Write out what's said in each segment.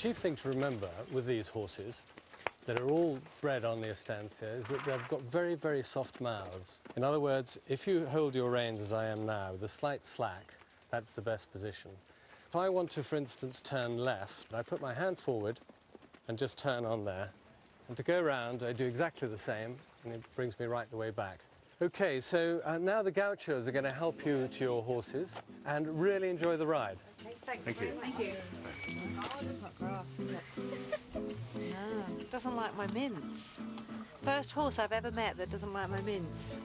chief thing to remember with these horses that are all bred on the Estancia is that they've got very, very soft mouths. In other words, if you hold your reins as I am now, with a slight slack, that's the best position. If I want to, for instance, turn left, I put my hand forward and just turn on there. And to go round, I do exactly the same, and it brings me right the way back. Okay, so now the gauchos are going to help you to your horses and really enjoy the ride. Thank you. Thank you. Oh, it's not grass, is it? No, it doesn't like my mince. First horse I've ever met that doesn't like my mince.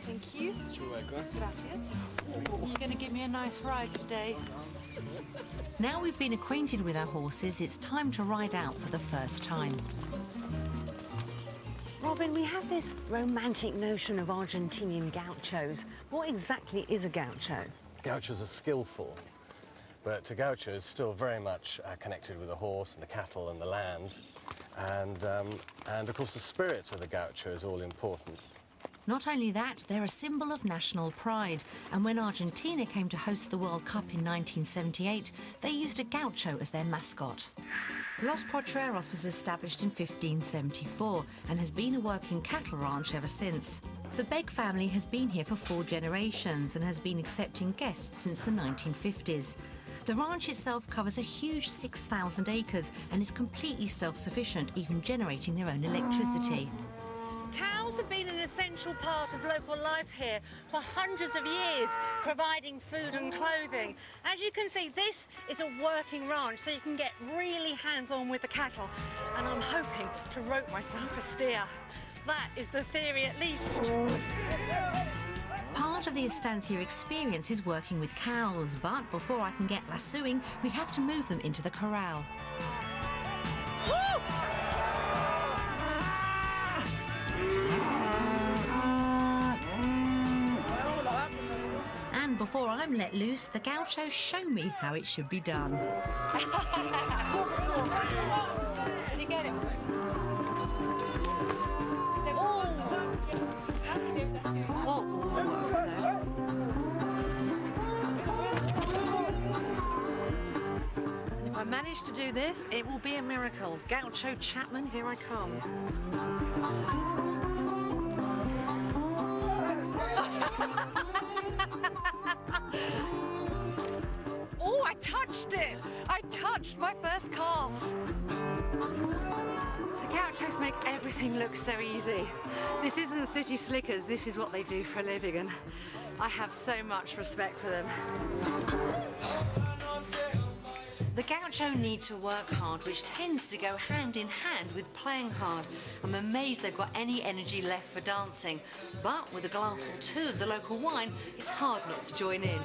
Thank you. You're welcome. Gracias. You're going to give me a nice ride today. Now we've been acquainted with our horses, it's time to ride out for the first time. Robin, we have this romantic notion of Argentinian gauchos. What exactly is a gaucho? Gauchos are skillful, but a gaucho is still very much connected with the horse and the cattle and the land. And of course, the spirit of the gaucho is all important. Not only that, they're a symbol of national pride, and when Argentina came to host the World Cup in 1978, they used a gaucho as their mascot. Los Potreros was established in 1574 and has been a working cattle ranch ever since. The Begg family has been here for 4 generations and has been accepting guests since the 1950s. The ranch itself covers a huge 6,000 acres and is completely self-sufficient, even generating their own electricity. Cows have been an essential part of local life here for hundreds of years, providing food and clothing. As you can see, this is a working ranch, so you can get really hands-on with the cattle. And I'm hoping to rope myself a steer. That is the theory, at least. Part of the Estancia experience is working with cows, but before I can get lassoing, we have to move them into the corral. Woo! And before I'm let loose, the gauchos show me how it should be done. Did you get it? Oh, that was close. And if I manage to do this, it will be a miracle. Gaucho Chapman, here I come. Oh, I touched it! I touched my first calf. The gauchos make everything look so easy. This isn't city slickers, this is what they do for a living, and I have so much respect for them. The gaucho need to work hard, which tends to go hand in hand with playing hard. I'm amazed they've got any energy left for dancing. But with a glass or two of the local wine, it's hard not to join in.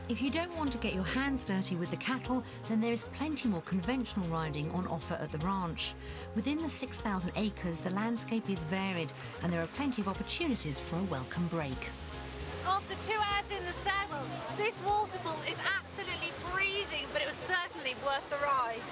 If you don't want to get your hands dirty with the cattle, then there is plenty more conventional riding on offer at the ranch. Within the 6,000 acres, the landscape is varied and there are plenty of opportunities for a welcome break. After 2 hours in the saddle, this waterfall is absolutely freezing, but it was certainly worth the ride.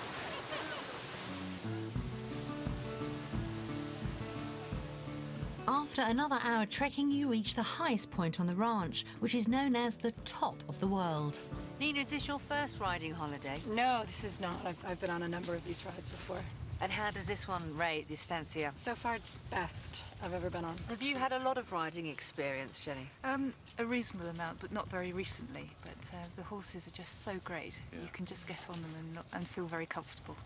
After another hour trekking, you reach the highest point on the ranch, which is known as the top of the world. Nina, is this your first riding holiday? No, this is not. I've been on a number of these rides before. And how does this one rate, the Estancia? So far, it's the best I've ever been on. Have you had a lot of riding experience, Jenny? A reasonable amount, but not very recently. But the horses are just so great. Yeah. You can just get on them and feel very comfortable.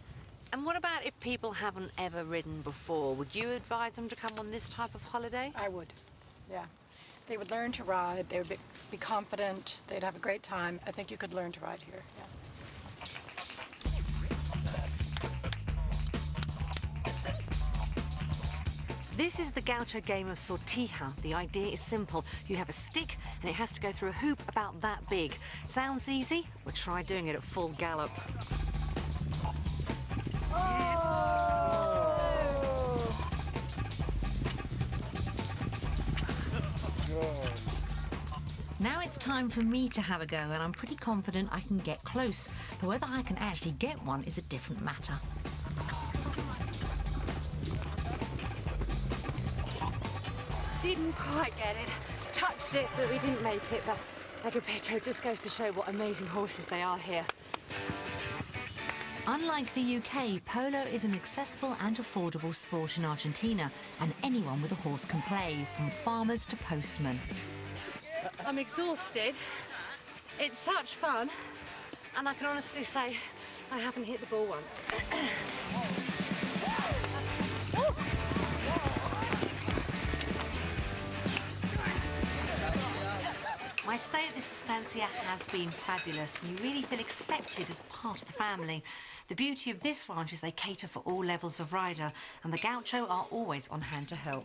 And what about if people haven't ever ridden before? Would you advise them to come on this type of holiday? I would, yeah. They would learn to ride, they would be confident, they'd have a great time. I think you could learn to ride here, yeah. This is the gaucho game of sortija. The idea is simple. You have a stick and and it has to go through a hoop about that big. Sounds easy? Well, try doing it at full gallop. Now it's time for me to have a go, and I'm pretty confident I can get close. But whether I can actually get one is a different matter. Didn't quite get it. Touched it, but we didn't make it. But Agapito just goes to show what amazing horses they are here. Unlike the UK, polo is an accessible and affordable sport in Argentina, and anyone with a horse can play, from farmers to postmen. I'm exhausted. It's such fun. And I can honestly say I haven't hit the ball once. My stay at this estancia has been fabulous, and you really feel accepted as part of the family. The beauty of this ranch is they cater for all levels of rider, and the gaucho are always on hand to help.